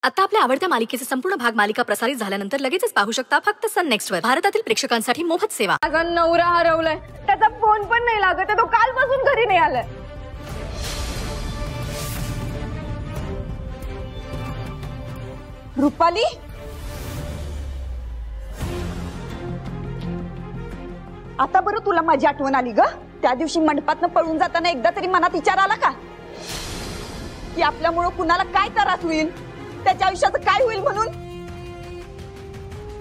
आता आपल्या आवडत्या मालिकेचे संपूर्ण भाग मालिका प्रसारित झाल्यानंतर लगेचच पाहू शकता फक्त सन नेक्स्ट वर. भारतातील प्रेक्षकांसाठी मोफत सेवा. माझा नवरा हरवलाय, त्याचा फोन पण नाही लागत, तो कालपासून घरी नाही आलाय. रुपाली, आता बरं तुला माझी आठवण आली ग. त्या दिवशी मंडपातनं पळून जाताना एकदा तरी मनात विचार आला का की आपल्यामुळे कुणाला काय त्रास होईल, त्याच्या आयुष्याचं काय होईल म्हणून?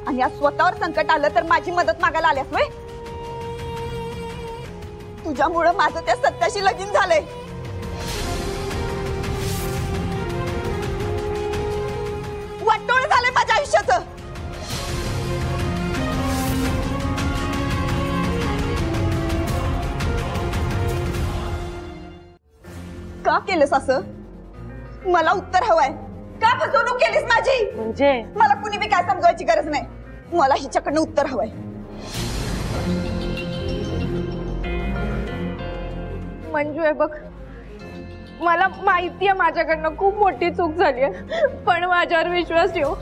आणि आज स्वतःवर संकट आलं तर माझी मदत मागायला आल्यास व्हय? तुझ्यामुळे माझं त्या सत्याशी लगीन झालंय. वाटोळ झालंय माझ्या आयुष्याचं. का केलंस असं? मला उत्तर हवंय. का फसवणूक केलीस माझी? म्हणजे मला कुणी बी काय समजवायची गरज नाही. मला हिच्याकडनं उत्तर हवंय. मंजू आहे बघ, मला माहितीये माझ्याकडनं खूप मोठी चूक झाली आहे, पण माझ्यावर विश्वास ठेव.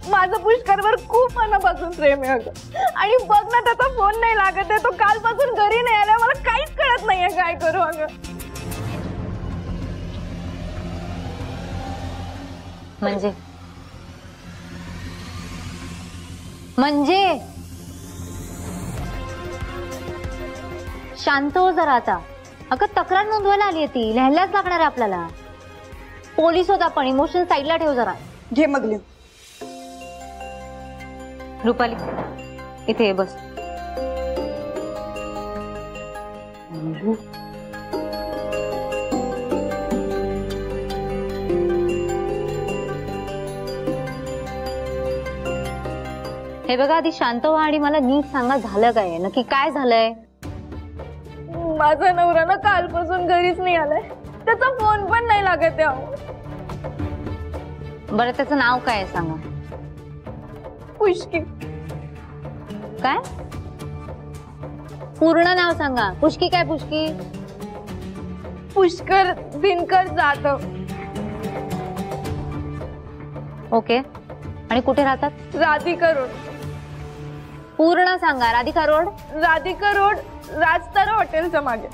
माझं पुष्करवर खूप मनापासून प्रेम आहे अगं. आणि बघ ना, त्याचा फोन नाही लागत आहे, तो कालपासून घरी नाही आला. मला काहीच कळत नाहीये काय करू अगं. म्हणजे शांत हो जरा आता. अगं तक्रार नोंदवायला आली ती, लिहायलाच लागणार आहे आपल्याला. पोलीस होता पण इमोशन साईडला ठेव जरा. घे मग लिहून. रुपाली इथे ये बस. हे बघा, आधी शांत व्हा आणि मला नीट सांगा झालं काय, नक्की काय झालंय? माझा नवरा ना कालपासून घरीच नाही आलाय, त्याचा फोन पण नाही लागत आहे. बरं त्याचं नाव काय सांगा. पुष्की. काय? पूर्ण नाव सांगा. पुष्की काय? पुष्की पुष्कर दिनकर जाधव. ओके. आणि कुठे राहतात? राधिका रोड. पूर्ण सांगा. राधिका रोड. राधिका रोड, राजतारा हॉटेलच्या मागे.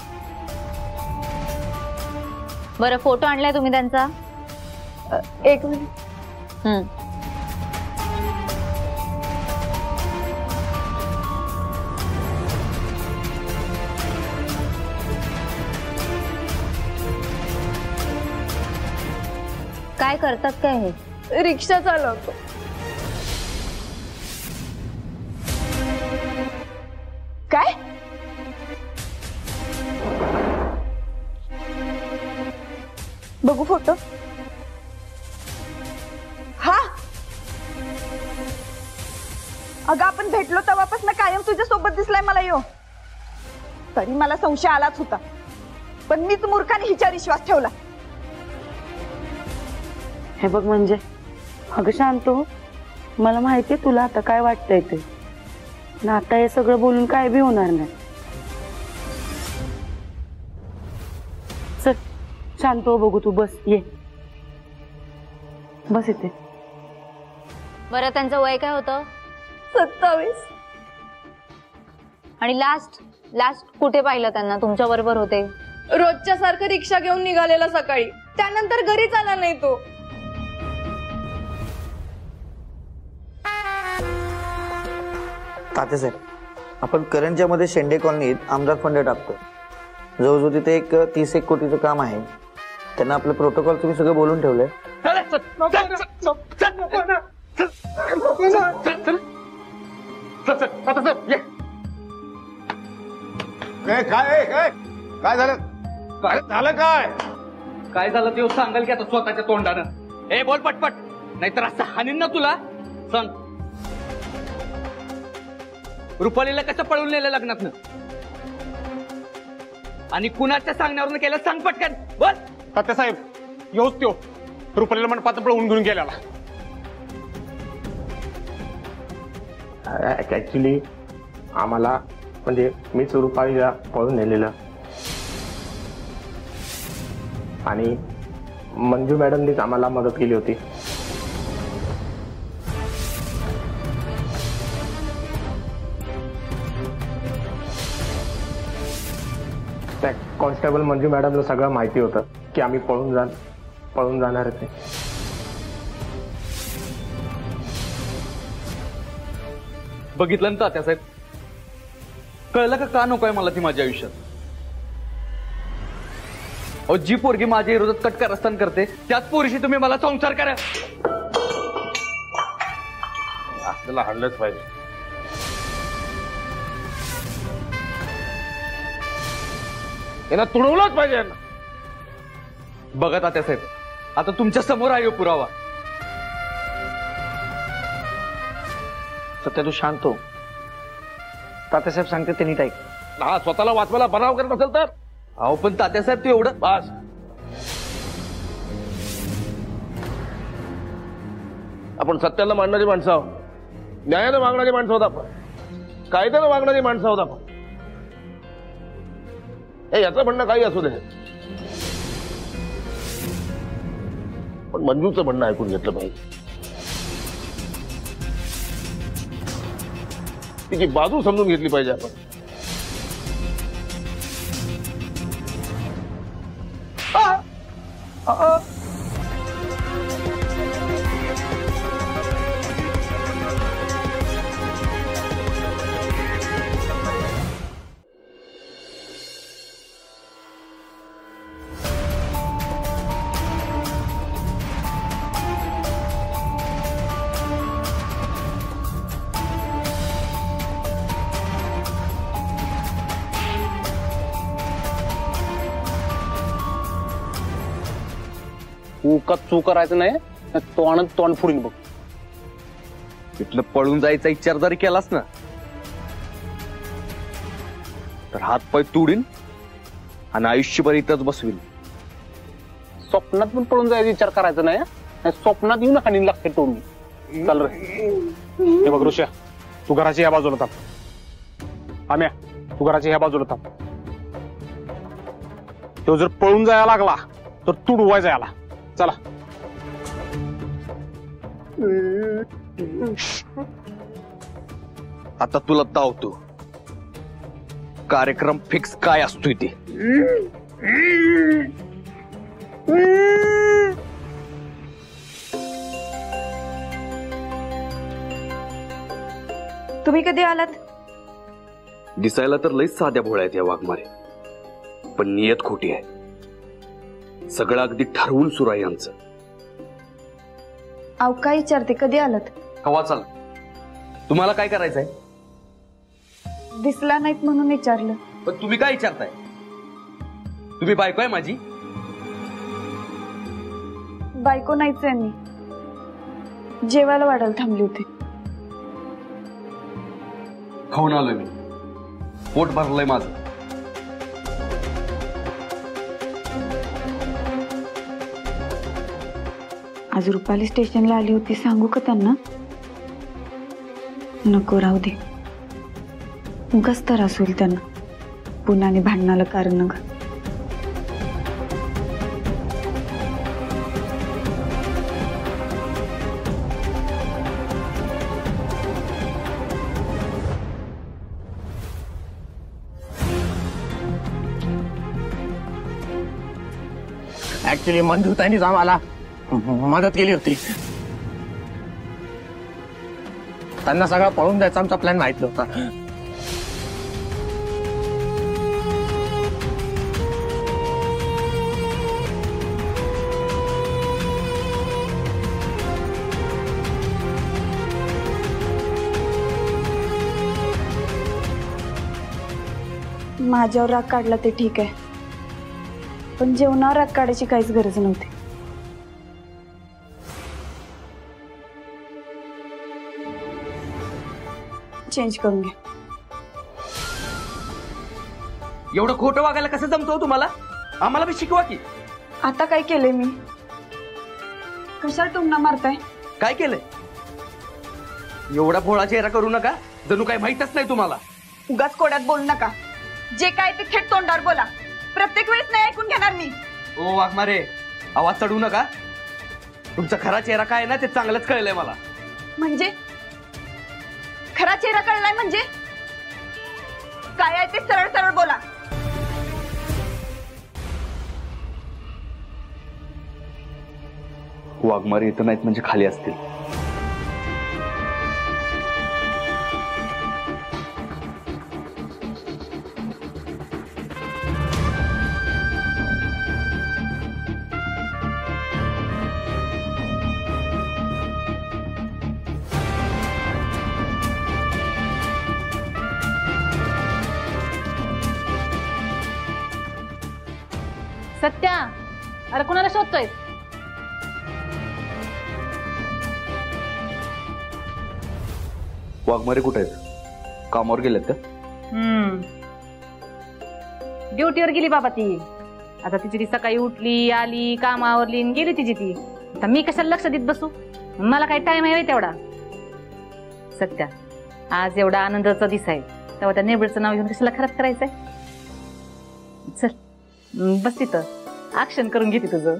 बरं फोटो आणलाय तुम्ही त्यांचा? एक मिनिट. काय करतात काय हे? रिक्षा चालवतो. काय? बघू फोटो. हा, अगं आपण भेटलो तेव्हापासून कायम तुझ्या सोबत दिसलाय मला यो. तरी मला संशय आलाच होता, पण मीच मूर्खाने हिच्यावर विश्वास ठेवला. हे बघ म्हणजे, अगं शांत हो. मला माहितीये तुला आता काय वाटतंय ते, पण आता हे सगळं बोलून काय बी होणार नाही. चल शांत हो, बघू तू बस. ये बस इथे. बरं त्यांचं वय काय होतं? 27. आणि लास्ट कुठे पाहिलं त्यांना? तुमच्या बरोबर होते? रोजच्या सारखं रिक्षा घेऊन निघालेला सकाळी, त्यानंतर घरीच आला नाही तो. तात्यासाहेब, आपण करंजा मध्ये शेंडे कॉलनीत आमदार फंड टाकतो. जवळजवळ तिथे एक 30 कोटीचं काम आहे. त्यांना आपलं प्रोटोकॉल तुम्ही सगळं बोलून ठेवलंय. काय झालं? काय झालं ते सांगाल की आता स्वतःच्या तोंडानं. ए बोल पटपट, नाहीतर असं हानीन ना तुला. सांग, रुपालीला कसं पळून नेलं लग्नातनं आणि कुणाच्या सांगण्यावरून केलं? सांग पटकन बोल. तात्यासाहेब, येऊच त्यो रुपालीला मंडपात पळवून घेऊन गेल्याला. ऍक्च्युली आम्हाला म्हणजे मीच रुपालीला पळून नेलेलं आणि मंजू मॅडमनीच आम्हाला मदत केली होती. त्या कॉन्स्टेबल मंजू मॅडमला सगळं माहिती होतं की आम्ही पळून जाणार ते. बघितलं ना तात्यासाहेब, कळलं का नकोय मला ती माझ्या आयुष्यात. अहो जी पोरगी माझ्या विरोधात कटकर असताना करते त्याच पोरीशी तुम्ही मला संसार करा. आपल्याला हाणलंच पाहिजे. यांना तुडवलंच पाहिजे यांना. बघा तात्यासाहेब, आता तुमच्या समोर आहे पुरावा. सत्या तू शांत हो. तात्यासाहेब सांगते ते नीट ऐक. हा स्वतःला वाचवायला बनाव करत असेल तर. अहो पण तात्यासाहेब तू एवढं बस आपण सत्याला मांडणारी माणसं आहोत, न्यायानं मागणारी माणसं आहोत आपण, कायद्यानं मागणारी माणसं आहोत आपण. हे याचं म्हणणं काही असू दे, पण मंजूचं म्हणणं ऐकून घेतलं पाहिजे. तिची बाजू समजून घेतली पाहिजे आपण. चूक करायचं नाही, तोंड फुडीन बघ. तिथलं पळून जायचा विचार जरी केलास ना तर हात पाय तुडीन आणि आयुष्यभर इथंच बसवीन. स्वप्नात पण पळून जायचा विचार करायचा नाही. स्वप्नात येऊन हानी लागते टोळी. चल रे. हे बघ ऋषा, तू घराची ह्या बाजूला थांब. आम्या तू घराची ह्या बाजूला थांब. तो जर पळून जायला लागला तर तुडवाय जायला. चला. आता तुला धावतो. कार्यक्रम फिक्स काय असतोय ते. तुम्ही कधी आलात? दिसायला तर लईच साध्या भोळ्या आहेत या वाघमारे, पण नियत खोटी आहे. सगळं अगदी ठरवून सुरू आहे आमचं. अहो काय विचारते, कधी आलात? कवा चाल. तुम्हाला काय करायचंय? दिसला नाहीत म्हणून विचारलं. पण तुम्ही काय विचारताय? तुम्ही बायको आहे माझी? बायको नाहीच आहे मी. जेवायला वाढायला थांबली होती. खाऊन आलोय मी. पोट भरलंय माझं. आज रुपाली स्टेशनला आली होती, सांगू का त्यांना? नको, राहू दे. उगाच त्रास होईल त्यांना. पुन्हा भांडणाला कारण ग. ऍक्च्युली मंजूताईनीच आम्हाला मदत केली होती. त्यांना सगळं पळून द्यायचा आमचा प्लॅन माहित नव्हता. माझ्यावर राग काढला ते ठीक आहे, पण जेवणावर राग काढायची काहीच गरज नव्हती. चेंज करून घ्या. एवढं खोटं वागायला कसं जमतो तुम्हाला? आम्हाला बी शिकवा की. आता काय केलंय मी? कशाला टुमणा मारताय? काय केलंय? एवढा भोळा चेहरा करू नका, जणू काय माहितच नाही तुम्हाला. उगाच कोड्यात बोलू नका. जे काय ते थेट तोंडावर बोला. प्रत्येक वेळेस नाही ऐकून घेणार मी. ओ वाघमारे, आवाज चढवू नका. तुमचा खरा चेहरा काय ना ते चांगलंच कळलंय मला. म्हणजे खरा चेहरा कळलाय म्हणजे काय आहे ते सरळ सरळ बोला. वाघमारे इथं नाहीत म्हणजे खाली असतील. सत्या, अरे कोणाला शोधतोय? वाघमारे कुठे आहेत? कामावर गेलेत का? ड्युटीवर गेली बाबा ती. आता तिची ती सकाळी उठली, आली, कामावरली आणि गेली तिची ती. आता मी कशाला लक्ष देत बसू? मला काही टाइम आहे तेवढा. सत्या, आज एवढा आनंदाचा दिस आहे, तेव्हा त्या नेबरचं नाव घेऊन कशाला खराब करायचंय? चल बस तिथं, ऍक्शन करून घेते तुझं.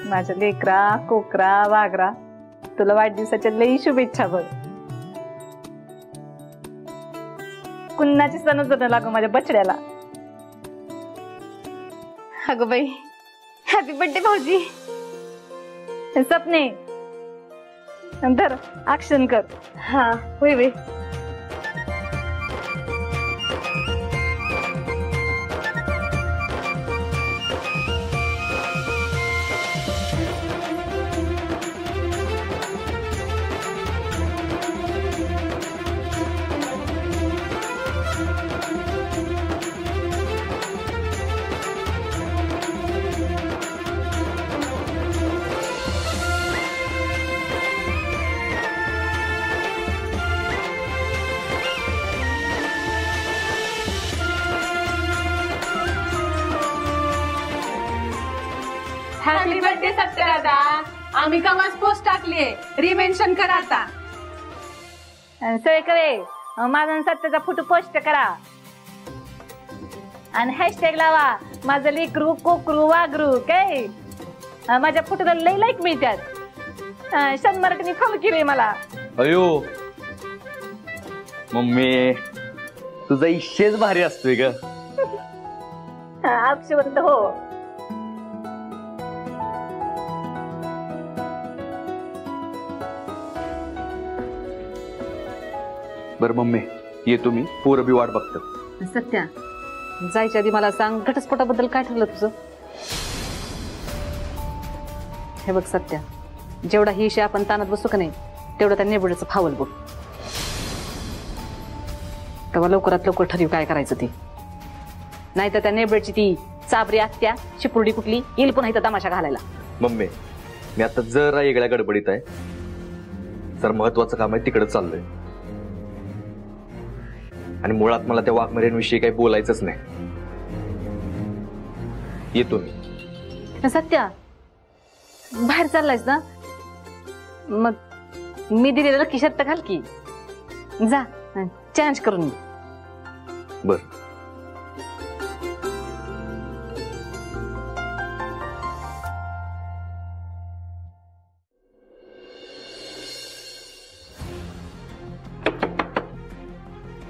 माझ्या लेकरा, कोकरा, वागरा, तुला वाढदिवसाच्या लई शुभेच्छा बघ. कुन्नाची सण लागू माझ्या बछड्याला. अगं बाई, हॅपी बर्थडे भाऊजी. सपने धर, ऍक्शन कर. हा होय बाई. हॅपी बर्थडे सत्या दादा. आम्ही कवाच पोस्ट टाकलीये, रिमेन्शन करा आता. सगळे माझा सत्याचा फोटो पोस्ट करा आणि हॅशटॅग लावा माझं लेकरू, कोकरू, वागरू. काय माझ्या फोटोला लई लाईक मिळतात. 100 मराठीने फॉलो केले मला. अयो मम्मी, तुझा इशेच भारी असतोय ग. अक्षवंत हो. बरं मम्मी, येतो मी. पोरं बी वाट बघतात. सत्या, जायच्या आधी मला सांग, घटस्फोटाबद्दल काय ठरलं तुझं? हे बघ सत्या, जेवढा ही विषय आपण ताणत बसू का नाही, तेवढं त्या नेबडचं फावल बघ. तेव्हा लवकरात लवकर ठरवू काय करायचं ते. नाही तर त्या नेबडची ती चाबरी आत्या चिपुर्डी कुठली येईल पण इथं तमाशा घालायला. मम्मी, मी आता जरा वेगळ्या गडबडीत आहे. जर महत्वाचं काम आहे तिकडे चाललोय. आणि मुळात मला त्या वाघमाऱ्यांविषयी काही बोलायचंच नाही. येतो मी. सत्या, बाहेर चाललायस ना, मग मी दिलेलं खिशात तर घाल की. जा चेंज करून. बर.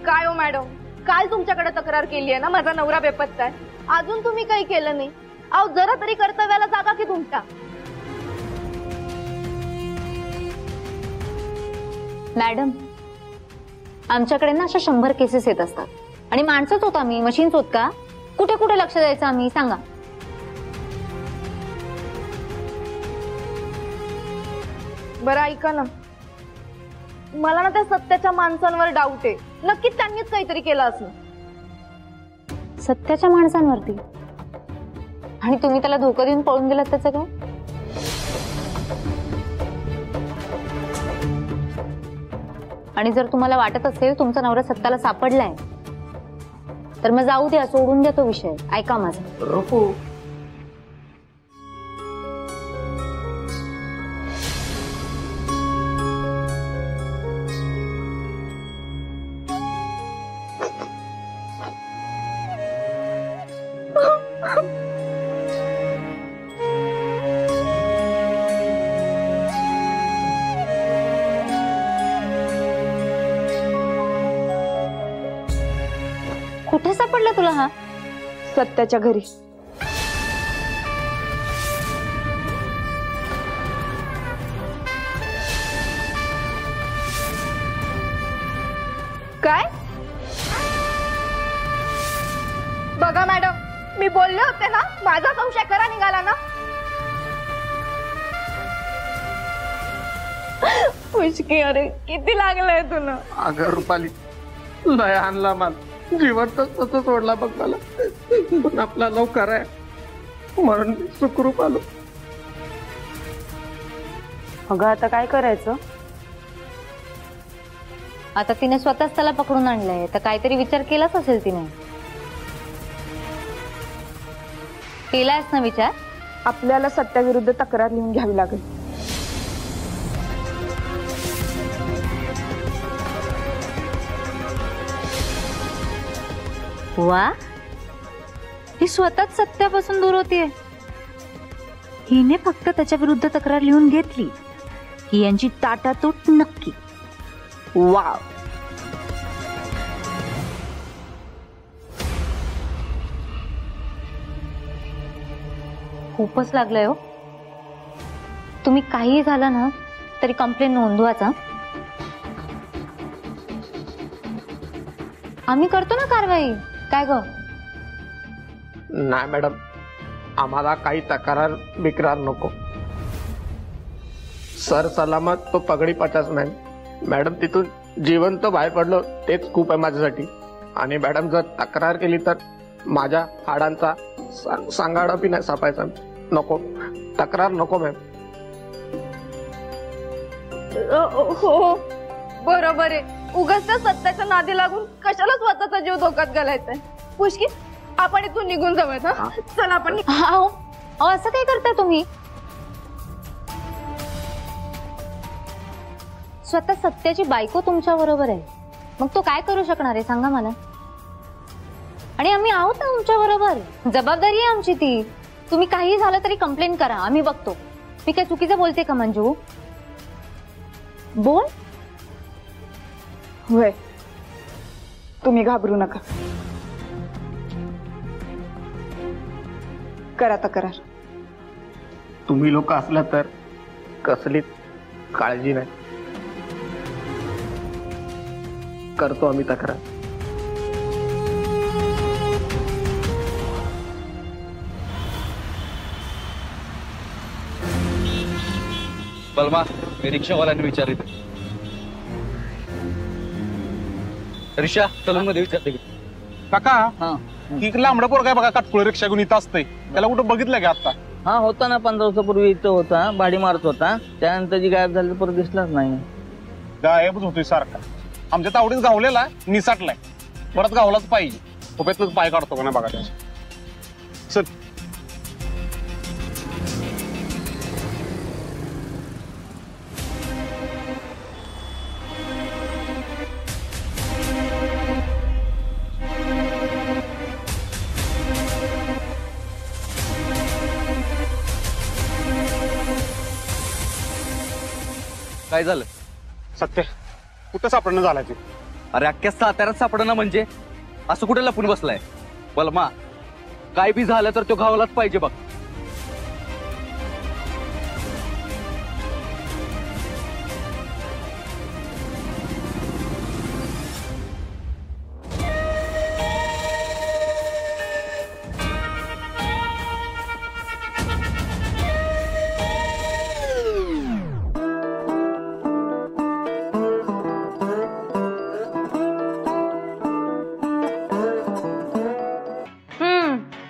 काय हो मॅडम, काल तुमच्याकडे तक्रार केली आहे ना, माझा नवरा बेपत्ता आहे. अजून तुम्ही काही केलं नाही. अहो जरा तरी कर्तव्याला जागा की तुमच्या. मॅडम, आमच्याकडे ना अशा 100 केसेस येत असतात आणि माणसंच होत आम्ही, मशीन्स होत का? कुठे कुठे लक्ष द्यायचं आम्ही, सांगा. बरं ऐका ना, मला ना त्या सत्याच्या माणसांवर डाऊट आहे. नक्कीच त्यांनीच काहीतरी केलं असलं. सत्याच्या माणसांवरती? आणि तुम्ही त्याला धोका देऊन पळून गेलात त्याचं काय? आणि जर तुम्हाला वाटत असेल तुमचा नवरा सत्ताला सापडलाय तर मग जाऊ द्या, सोडून द्या तो विषय. ऐका माझं. रुपू, कुठे सापडला तुला हा? सत्याच्या घरी. काय? बघा मॅडम, मी बोलले होते ना, माझा संशय खरा निघाला ना. पुष्की, अरे किती लागलंय तुला. अगं रुपाली, लय आणला मला, जिवंत तसं सोडला बघ मला. पण आपला लवकर आहे म्हणून सुखरूप आलो. अगं आता काय करायचं? आता तिने स्वतःच त्याला पकडून आणलंय तर काहीतरी विचार केलाच असेल तिने. केलायस ना विचार? आपल्याला सत्याविरुद्ध तक्रार लिहून घ्यावी लागेल. वा, ही स्वतःच सत्यापासून दूर होतीये. हिने फक्त त्याच्या विरुद्ध तक्रार लिहून घेतली की यांची ताटातूट नक्की. वाव. खूपच लागलंय हो. तुम्ही काही झालं ना तरी कंप्लेंट नोंदवाचा. आम्ही करतो ना कारवाई. काय ग? नाही मॅडम, आम्हाला काही तक्रार बिक्रार नको. सर सलामत तो पगडी 50 मॅडम, तिथून जिवंत बाहेर पडलो तेच खूप आहे माझ्यासाठी. आणि मॅडम जर तक्रार केली तर माझ्या हाडांचा सांगाडा बी नाही सापायचा. नको, तक्रार नको मॅम. हो बरोबर आहे. उगाच त्या सत्याच्या नादी लागून कशाला स्वतःचा जीव धोक्यात घालायचाय. पुष्की, आपण इथून निघून जाऊयात. हा, चला आपण. असं काय करताय तुम्ही? स्वतः सत्याची बायको तुमच्या बरोबर आहे, मग तो काय करू शकणार आहे सांगा मला. आणि आम्ही आहोत ना तुमच्या बरोबर. जबाबदारी आहे आमची ती. तुम्ही काही झालं तरी कंप्लेंट करा, आम्ही बघतो. मी काय चुकीचं बोलते का मंजू? बोल. होय, तुम्ही घाबरू नका. करा तक्रार. तुम्ही लोक असला तर कसलीच काळजी नाही. करतो आम्ही तक्रार. बलमा, मी रिक्षावाल्याने विचारित. रिक्षा सलून मध्ये विचारते काका. ती लांबडा पोर काय बघा, काटकुळ रिक्षा घेऊन इथं असतंय. त्याला कुठं बघितलं का आता? हा, होता ना 15 वर्षापूर्वी इथं होता, भाडी मारत होता. त्यानंतर जी गायब झाली परत दिसलाच नाही. गायबच होतोय सारखा. आमच्या तावडीत गावलेला निसाटलाय, परत गावलाच पाहिजे. खोप्यातच पाय काढतो का नाही बघा त्याच्या. चल. काय झालं? सत्य कुठं सापडणं झालाय ते? अरे अख्ख्या साताऱ्यात सापडणं म्हणजे असं कुठे लपून बसलाय? बलमा, काय बी झालं तर तो गावालाच पाहिजे बघ.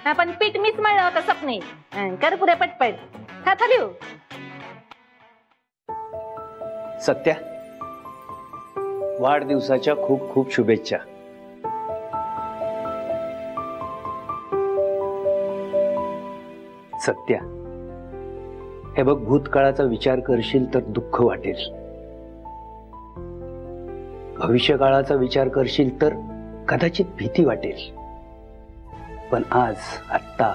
आपण पीठ मीच मळलं होतं स्वप्नी कर पुरे पटपट खा थाली हो. सत्या, वाढदिवसाच्या खूप खूप शुभेच्छा. सत्या, हे बघ, भूतकाळाचा विचार करशील तर दुःख वाटेल, भविष्यकाळाचा विचार करशील तर कदाचित भीती वाटेल, पण आज आत्ता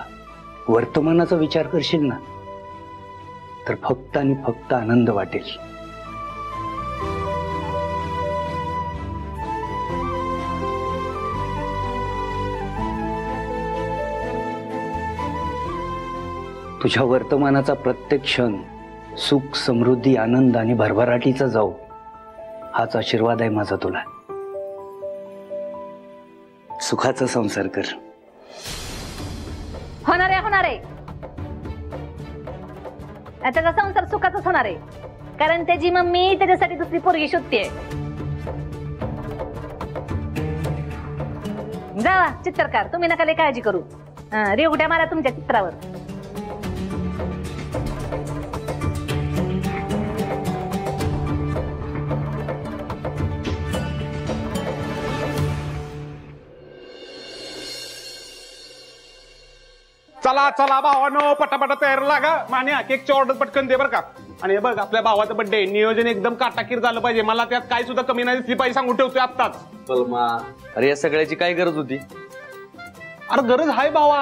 वर्तमानाचा विचार करशील ना तर फक्त आणि फक्त आनंद वाटेल. तुझ्या वर्तमानाचा प्रत्येक क्षण सुख, समृद्धी, आनंद आणि भरभराटीचा जाऊ, हाच आशीर्वाद आहे माझा तुला. सुखाचा संसार कर. होणार आहे त्याचा संसार सुखाचाच होणार आहे, कारण त्याची मम्मी त्याच्यासाठी दुसरी पोरगी शोधते. जावा चित्रकार, तुम्ही नका लय काळजी करू. रेवट्या मारा तुमच्या चित्रावर. चला चला भावानो, पटापटा तयार लागा. मान्या केकची ऑर्डर पटकन दे बरं का. आणि हे बघ, आपल्या भावाचा बर्थडे, नियोजन एकदम काटाकीर झालं पाहिजे. मला त्यात काय सुद्धा कमी नाही दिसली पाहिजे, सांगून ठेवतोय आत्ताच. अरे या सगळ्याची काय गरज होती? अरे गरज आहे भावा.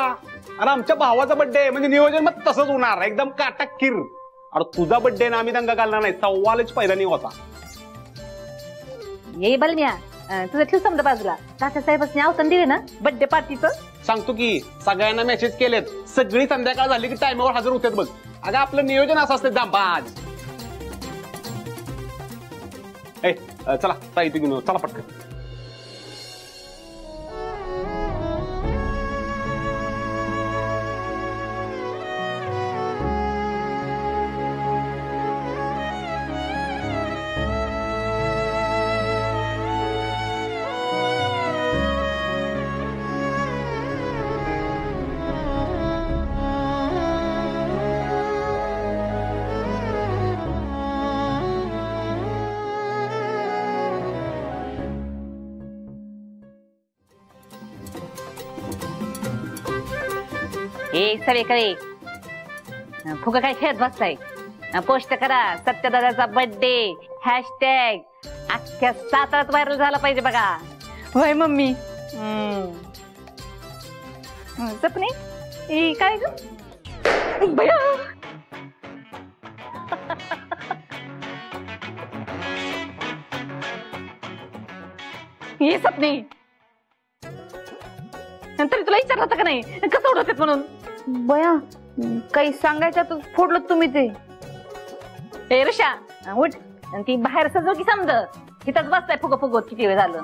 अरे आमच्या भावाचा बर्थडे म्हणजे नियोजन मग तसंच होणार, एकदम काटाकीर. अरे तुझा बर्थडे ना आम्ही दंगा घालणार नाही, सव्वालच फायदा नाही होता. ये बलम्या, तुझं ठेव समजा बाजूला. तात्या साहेबांनी आवसन दिले ना बर्थडे पार्टीचं. सांगतो की सगळ्यांना मेसेज केलेत, सगळी संध्याकाळ झाली की टायमावर हजर होतात बघ. अगं आपलं नियोजन असं असतं दांबाज. चला साहित्य घेऊन चला पटकन. सगळे करे फुगा काय खेळत बसताय. पोस्ट करा सत्यदादाचा बर्थडे हॅशटॅग. अख्ख्या सातारात व्हायरल झाला पाहिजे बघा. होय मम्मी. सपने काय ग भया. हे सपने तरी तुला विचारलं होतं का नाही कसं उडवतात म्हणून. बया काही सांगायचं फोडलं तुम्ही ते. ए ऋषा उठ, ती बाहेर सजव की समज. तिथंच बसताय फुग फुगवत किती वेळ झालं.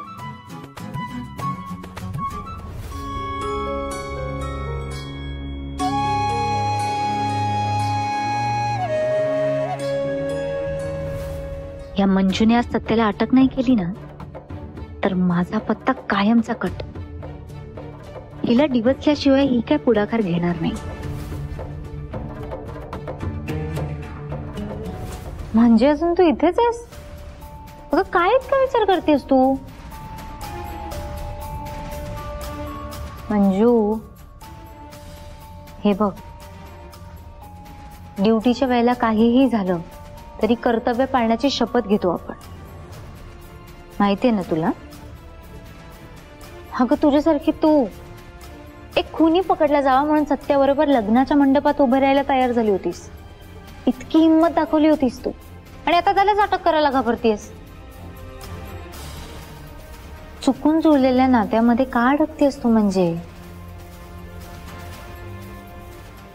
या मंजूने आज सत्याला अटक नाही केली ना तर माझा पत्ता कायमचा कट. हिला डिवचल्याशिवाय ही काय पुढाकार घेणार नाही. म्हणजे अजून तू इथेच आहेस? अगं काय इतका विचार करतेस तू? मंजू हे बघ, ड्युटीच्या वेळेला काहीही झालं तरी कर्तव्य पाळण्याची शपथ घेतो आपण, माहितीये ना तुला? अगं तुझ्यासारखी तू एक खुनी पकडला जावा म्हणून सत्याबरोबर लग्नाच्या मंडपात उभे राहायला तयार झाली होतीस. इतकी हिंमत दाखवली होतीस तू, आणि आता त्यालाच अटक करायला घाबरतीयस. चुकून जुळलेल्या नात्यामध्ये का अडकतेस तू? म्हणजे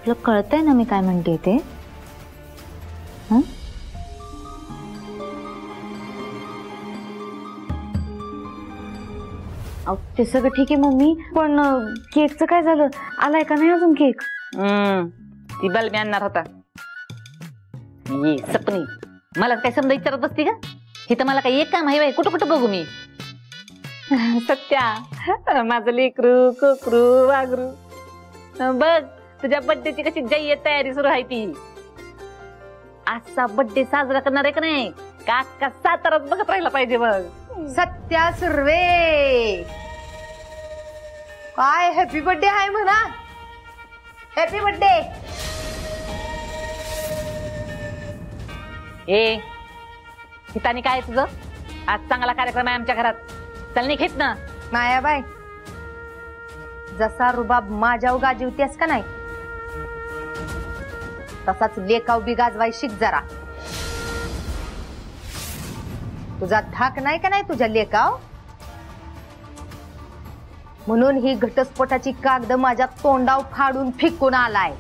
तुला कळतंय ना मी काय म्हणते ते? ते सगळं ठीक आहे मम्मी, पण केकचं काय झालं? आलाय का नाही अजून केक? ती बलमी आणणार होता. ये सपनी, मला काय समजा विचारत बसती का? हे तर मला काही एक काम आहे. कुठं कुठं बघू मी? सत्या माझं लेकरू कोकरू वागरू बघ, तुझ्या बर्थडेची कशी जय्यत तयारी सुरू आहे ती. असा बर्थडे साजरा करणार आहे का नाही का कसा तरच बघत राहिला पाहिजे बघ. सत्या सुर्वे काय हॅपी बर्थडे आहे म्हणा. Happy birthday. ए हितानी काय तुझं आज चांगला कार्यक्रम आहे आमच्या घरात. चल निघित ना. मायाबाई जसा रुबाब माझ्यावर गाजवतेस का नाही तसाच लेकाव बी गाजवाय शिक जरा. तुझा धाक नाही का नाही तुझ्या लेकाव. म्हणून ही घटस्फोटाची कागद माझ्या तोंडाव फाडून फेकून आलाय.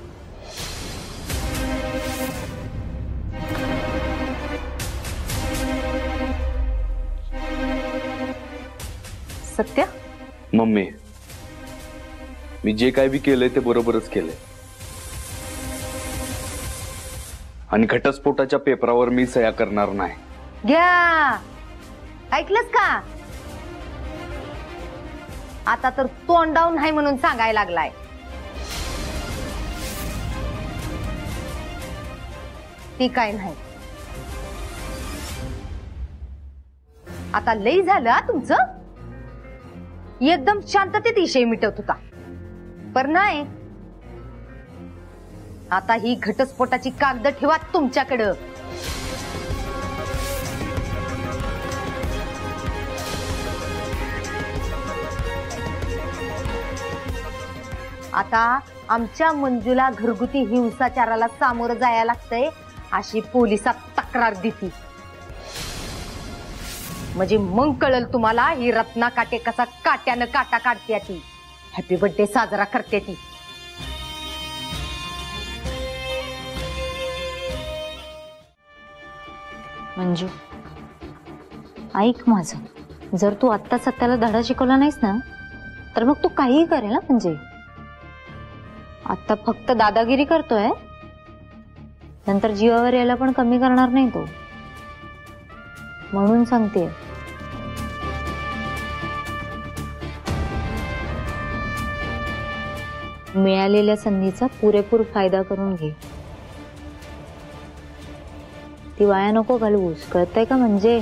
सत्य मम्मी मी जे काय बी केलंय ते बरोबरच केलंय आणि घटस्फोटाच्या पेपरावर मी सह्या करणार नाही. घ्या ऐकलंस का. आता तर तोंडाव नाही म्हणून सांगायला लागलाय. ती काय नाही. आता लई झालं हा तुमचं. एकदम शांततेत विषय मिटवत होता पण नाही. आता ही घटस्फोटाची कागद ठेवा तुमच्याकडं. आता आमच्या मंजूला घरगुती हिंसाचाराला सामोरं जायला लागतंय अशी पोलिसात तक्रार देती. म्हणजे मग कळल तुम्हाला ही रत्ना काटे कसा काट्यानं काटा काढते ती. हॅपी बर्थडे साजरा करते ती. मंजू ऐक माझं. जर तू आत्ता सत्याला धडा शिकवला नाहीस ना तर मग तू काहीही करेल ना. म्हणजे आता फक्त दादागिरी करतोय नंतर जीवावर यायला पण कमी करणार नाही तो. म्हणून सांगते मिळालेल्या संधीचा पुरेपूर फायदा करून घे. ती वाया नको घालवूस. कळतंय का. म्हणजे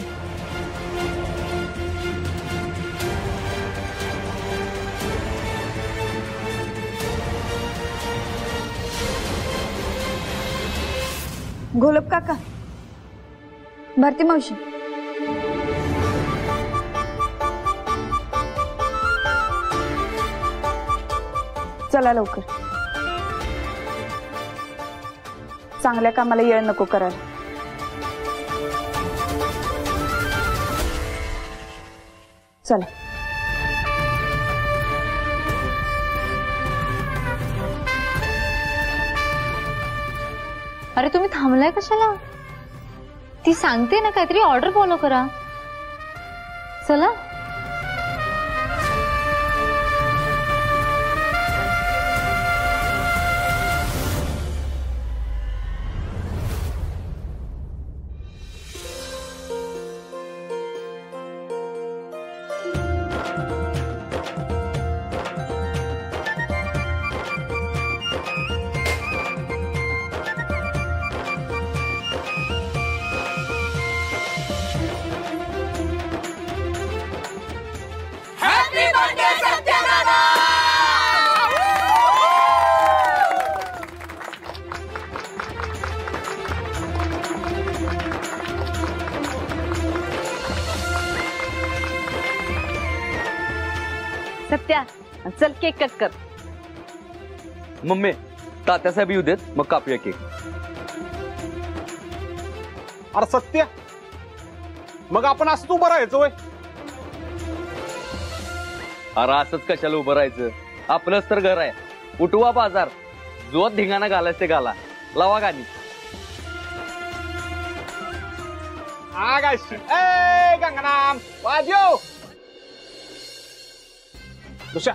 घोलप काका भारती मावशी चला लवकर. चांगल्या कामाला येळ नको करायला. चला. अरे तुम्ही थांबलाय कशाला. ती सांगते ना काहीतरी ऑर्डर फॉलो करा. चला. सत्या चल केक कट कर. मम्मी तात्यासाहेब येऊ देत मग कापूया केक. अरे सत्य मग आपण असंच उभं राहायचं वय. अरे असंच कशाला उभं राहायचं. आपलंच तर घर आहे. उठवा बाजार. जोत धिंगाणा घालायचं ते घाला. लावा गाणी. ए गंगनाम वाजव. दुसऱ्या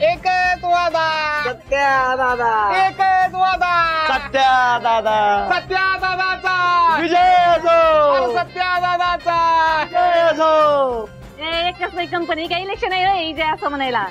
एकच वादा. सत्या दादा. एकच वादा. सत्या दादा. सत्या दादाचा विजय असो. सत्या दादाचा विजय असो. एकच कंपनी काही इलेक्शन आहे असं म्हणायला.